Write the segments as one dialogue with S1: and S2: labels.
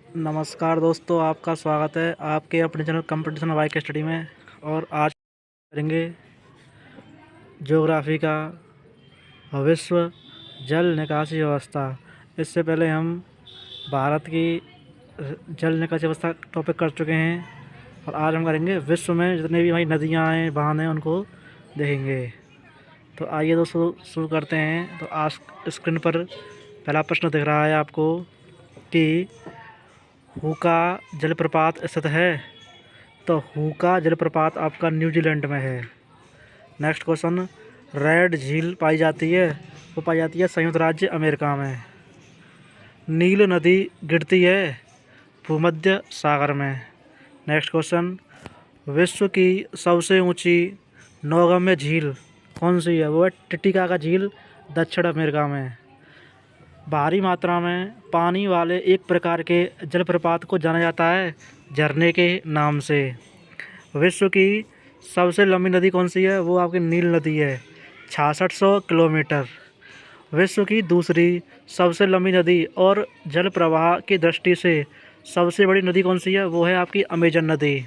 S1: नमस्कार दोस्तों, आपका स्वागत है आपके अपने चैनल कंपटीशन बाइक स्टडी में। और आज करेंगे ज्योग्राफी का विश्व जल निकासी व्यवस्था। इससे पहले हम भारत की जल निकासी व्यवस्था टॉपिक कर चुके हैं और आज हम करेंगे विश्व में जितने भी हमारी नदियाँ हैं, बांध हैं, उनको देखेंगे। तो आइए दोस्तों शुरू करते हैं। तो आज स्क्रीन पर पहला प्रश्न दिख रहा है आपको कि हुका जलप्रपात स्थित है। तो हुका जलप्रपात आपका न्यूजीलैंड में है। नेक्स्ट क्वेश्चन, रेड झील पाई जाती है, वो पाई जाती है संयुक्त राज्य अमेरिका में। नील नदी गिरती है भूमध्य सागर में। नेक्स्ट क्वेश्चन, विश्व की सबसे ऊंची नौगम्य झील कौन सी है, वो है टिटिकाका झील, दक्षिण अमेरिका में। भारी मात्रा में पानी वाले एक प्रकार के जलप्रपात को जाना जाता है झरने के नाम से। विश्व की सबसे लंबी नदी कौन सी है, वो आपकी नील नदी है, 6600 किलोमीटर। विश्व की दूसरी सबसे लंबी नदी और जल प्रवाह की दृष्टि से सबसे बड़ी नदी कौन सी है, वो है आपकी अमेजन नदी।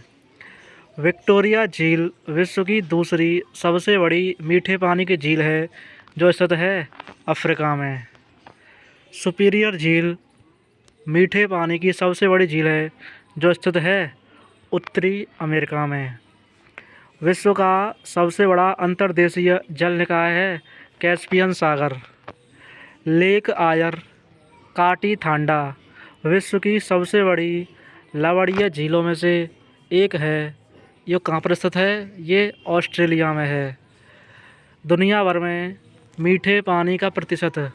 S1: विक्टोरिया झील विश्व की दूसरी सबसे बड़ी मीठे पानी की झील है जो स्थित है अफ्रीका में। सुपीरियर झील मीठे पानी की सबसे बड़ी झील है जो स्थित है उत्तरी अमेरिका में। विश्व का सबसे बड़ा अंतर्देशीय जल निकाय है कैस्पियन सागर। लेक आयर काटी थांडा विश्व की सबसे बड़ी लवणीय झीलों में से एक है। ये कहाँ पर स्थित है, ये ऑस्ट्रेलिया में है। दुनिया भर में मीठे पानी का प्रतिशत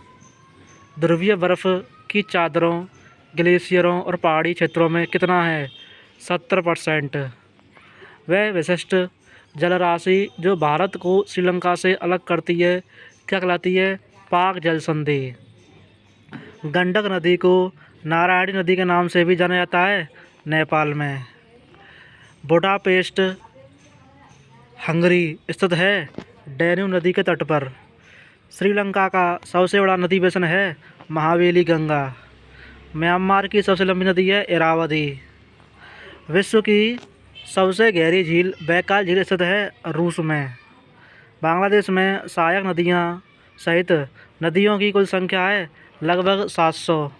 S1: ध्रुवीय बर्फ़ की चादरों, ग्लेशियरों और पहाड़ी क्षेत्रों में कितना है, 70%। वह विशिष्ट जलराशि जो भारत को श्रीलंका से अलग करती है क्या कहलाती है, पाक जल संधि। गंडक नदी को नारायणी नदी के नाम से भी जाना जाता है नेपाल में। बुडापेस्ट हंगरी स्थित है डैन्यूब नदी के तट पर। श्रीलंका का सबसे बड़ा नदी बेसिन है महावेली गंगा। म्यांमार की सबसे लंबी नदी है इरावदी। विश्व की सबसे गहरी झील बैकाल झील स्थित है रूस में। बांग्लादेश में सहायक नदियाँ सहित नदियों की कुल संख्या है लगभग 700।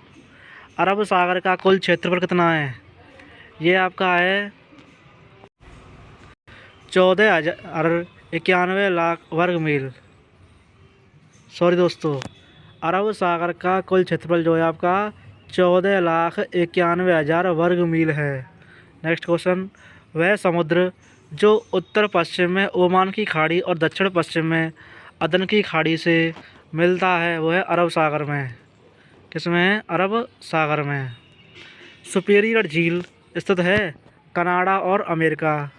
S1: अरब सागर का कुल क्षेत्रफल कितना है, ये आपका है 14,91 वर्ग मील। सॉरी दोस्तों, अरब सागर का कुल क्षेत्रफल जो है आपका 14,91,000 वर्ग मील है। नेक्स्ट क्वेश्चन, वह समुद्र जो उत्तर पश्चिम में ओमान की खाड़ी और दक्षिण पश्चिम में अदन की खाड़ी से मिलता है, वो है अरब सागर में। किसमें है, अरब सागर में। सुपीरियर झील स्थित है कनाडा और अमेरिका।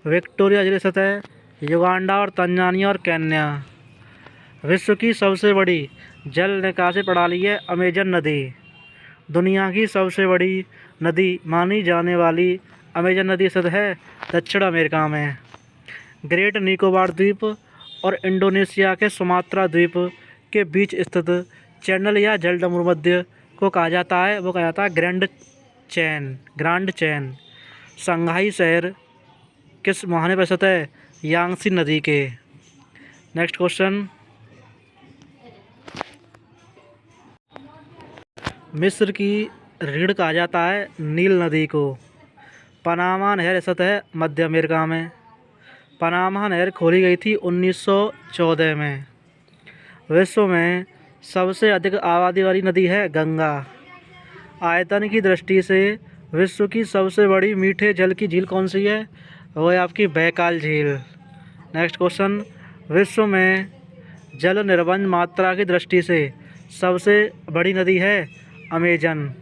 S1: विक्टोरिया झील स्थित है युगांडा और तंजानिया और केन्या। विश्व की सबसे बड़ी जल निकासी प्रणाली है अमेजन नदी। दुनिया की सबसे बड़ी नदी मानी जाने वाली अमेजन नदी स्थित है दक्षिण अमेरिका में। ग्रेट निकोबार द्वीप और इंडोनेशिया के सुमात्रा द्वीप के बीच स्थित चैनल या जलसमुद्र को कहा जाता है, वो कहा जाता है ग्रांड चैन। शंघाई शहर किस मुहाने पर स्थित है, यांगसी नदी के। नेक्स्ट क्वेश्चन, मिस्र की रीढ़ कहा जाता है नील नदी को। पनामा नहर स्थित है मध्य अमेरिका में। पनामा नहर खोली गई थी 1914 में। विश्व में सबसे अधिक आबादी वाली नदी है गंगा। आयतन की दृष्टि से विश्व की सबसे बड़ी मीठे जल की झील कौन सी है, वो है आपकी बैकाल झील। नेक्स्ट क्वेश्चन, विश्व में जल निर्बंध मात्रा की दृष्टि से सबसे बड़ी नदी है अमेजन।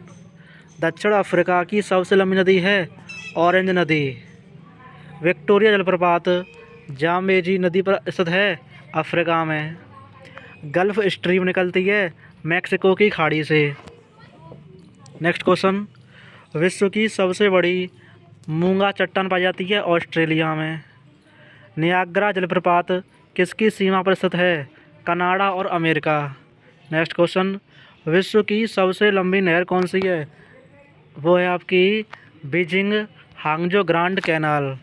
S1: दक्षिण अफ्रीका की सबसे लंबी नदी है ऑरेंज नदी। विक्टोरिया जलप्रपात जाम्बेजी नदी पर स्थित है अफ्रीका में। गल्फ स्ट्रीम निकलती है मैक्सिको की खाड़ी से। नेक्स्ट क्वेश्चन, विश्व की सबसे बड़ी मूंगा चट्टान पाई जाती है ऑस्ट्रेलिया में। नियाग्रा जलप्रपात किसकी सीमा पर स्थित है, कनाडा और अमेरिका। नेक्स्ट क्वेश्चन, विश्व की सबसे लंबी नहर कौन सी है, वो है आपकी बीजिंग हांगजो ग्रांड कैनाल।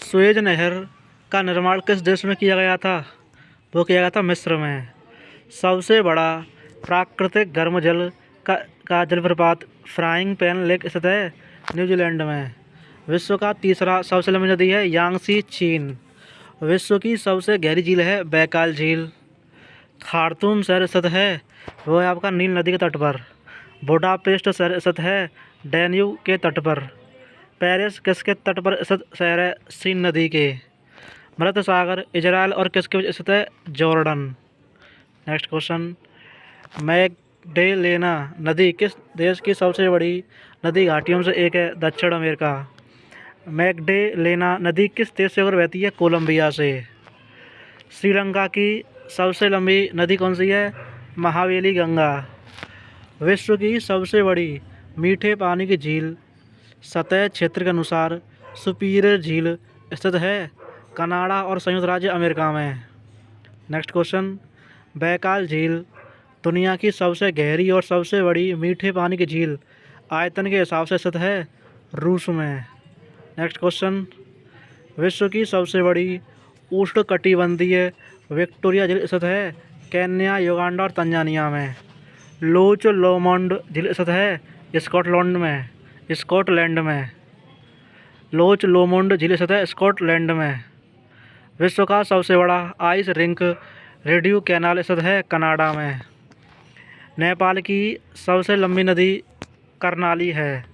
S1: सुएज नहर का निर्माण किस देश में किया गया था? वो किया गया था मिस्र में। सबसे बड़ा प्राकृतिक गर्म जल का जलप्रपात फ्राइंग पैन लेक स्थित है न्यूजीलैंड में। विश्व का तीसरा सबसे लंबी नदी है यांगसी, चीन। विश्व की सबसे गहरी झील है बैकाल झील। खार्तूम शहर स्थित है वो है आपका नील नदी के तट पर। बुडापेस्ट शहर स्थित है डैन्यूब के तट पर। पेरिस किसके तट पर स्थित शहर है? सीन नदी के। मृत सागर इजराइल और किसके बीच स्थित है? जॉर्डन। नेक्स्ट क्वेश्चन, मैगडेलेना नदी किस देश की सबसे बड़ी नदी घाटियों से एक है? दक्षिण अमेरिका। मैगडेलेना नदी किस देश से होकर बहती है? कोलंबिया से। श्रीलंका की सबसे लंबी नदी कौन सी है? महावेली गंगा। विश्व की सबसे बड़ी मीठे पानी की झील सतह क्षेत्र के अनुसार सुपीरियर झील स्थित है कनाडा और संयुक्त राज्य अमेरिका में। नेक्स्ट क्वेश्चन, बैकाल झील दुनिया की सबसे गहरी और सबसे बड़ी मीठे पानी की झील आयतन के हिसाब से स्थित है रूस में। नेक्स्ट क्वेश्चन, विश्व की सबसे बड़ी उष्णकटिबंधीय विक्टोरिया झील स्थित है केन्या, युगांडा और तंजानिया में। लोच लोमोंड झील स्थित है स्कॉटलैंड में। लोच लोमोंड झील स्थित है स्कॉटलैंड में। विश्व का सबसे बड़ा आइस रिंक रेडियो कैनाल स्थित है कनाडा में। नेपाल की सबसे लंबी नदी करनाली है।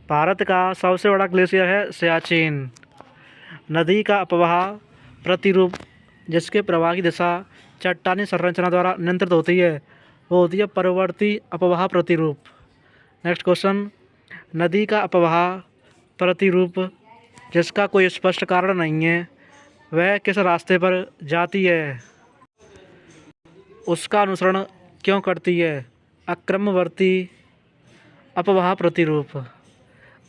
S1: भारत का सबसे बड़ा ग्लेशियर है सियाचिन। नदी का अपवाह प्रतिरूप जिसके प्रवाह की दिशा चट्टानी संरचना द्वारा नियंत्रित होती है वो होती है परवर्ती अपवाह प्रतिरूप। नेक्स्ट क्वेश्चन, नदी का अपवाह प्रतिरूप जिसका कोई स्पष्ट कारण नहीं है वह किस रास्ते पर जाती है? उसका अनुसरण क्यों करती है? अक्रमवर्ती अपवाह प्रतिरूप।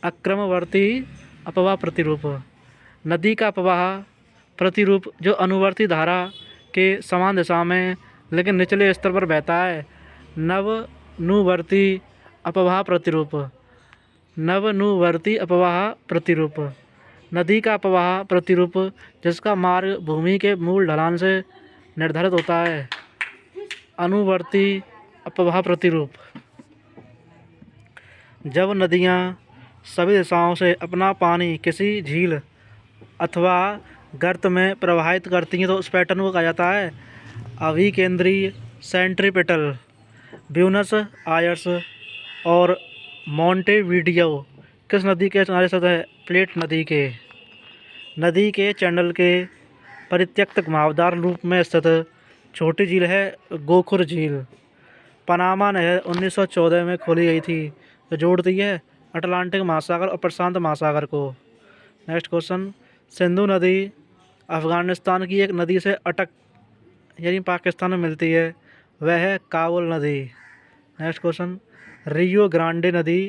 S1: अक्रमवर्ती अपवाह प्रतिरूप। नदी का अपवाह प्रतिरूप जो अनुवर्ती धारा के समान दिशा में लेकिन निचले स्तर पर बहता है नवनुवर्ती अपवाह प्रतिरूप। नवनुवर्ती अपवाह प्रतिरूप। नदी का अपवाह प्रतिरूप जिसका मार्ग भूमि के मूल ढलान से निर्धारित होता है अनुवर्ती अपवाह प्रतिरूप। जब नदियाँ सभी दिशाओं से अपना पानी किसी झील अथवा गर्त में प्रवाहित करती हैं तो उस पैटर्न को कहा जाता है अभिकेंद्रीय सेंट्रीपिटल। ब्यूनस आयर्स और मोंटेविडियो किस नदी के किनारे स्थित है? प्लेट नदी के। नदी के चैनल के परित्यक्त घुमावदार रूप में स्थित छोटी झील है गोखुर झील। पनामा नहर 1914 में खोली गई थी जो जोड़ती है अटलांटिक महासागर और प्रशांत महासागर को। नेक्स्ट क्वेश्चन, सिंधु नदी अफ़गानिस्तान की एक नदी से अटक यानी पाकिस्तान में मिलती है वह है काबुल नदी। नेक्स्ट क्वेश्चन, रियो ग्रांडे नदी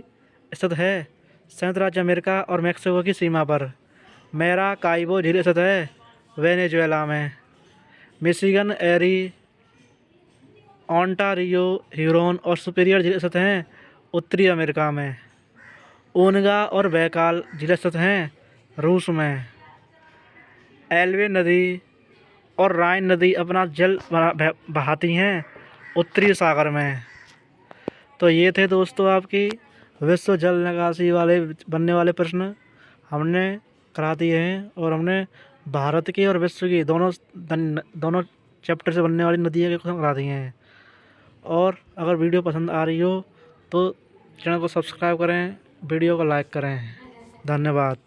S1: स्थित है संयुक्त राज्य अमेरिका और मैक्सिको की सीमा पर। मैराकाइबो झील स्थित है वेनेजुएला में। मिशिगन, एरी, ओंटारियो, ह्यूरोन और सुपीरियर झील स्थित हैं उत्तरी अमेरिका में। ओनगा और बैकाल झील स्थित हैं रूस में। एल्बे नदी और राइन नदी अपना जल बहाती हैं उत्तरी सागर में। तो ये थे दोस्तों आपकी विश्व जल निकासी वाले बनने वाले प्रश्न हमने करा दिए हैं और हमने भारत की और विश्व की दोनों चैप्टर से बनने वाली नदियों के क्वेश्चन करा दिए हैं। और अगर वीडियो पसंद आ रही हो तो चैनल को सब्सक्राइब करें, वीडियो को लाइक करें। धन्यवाद।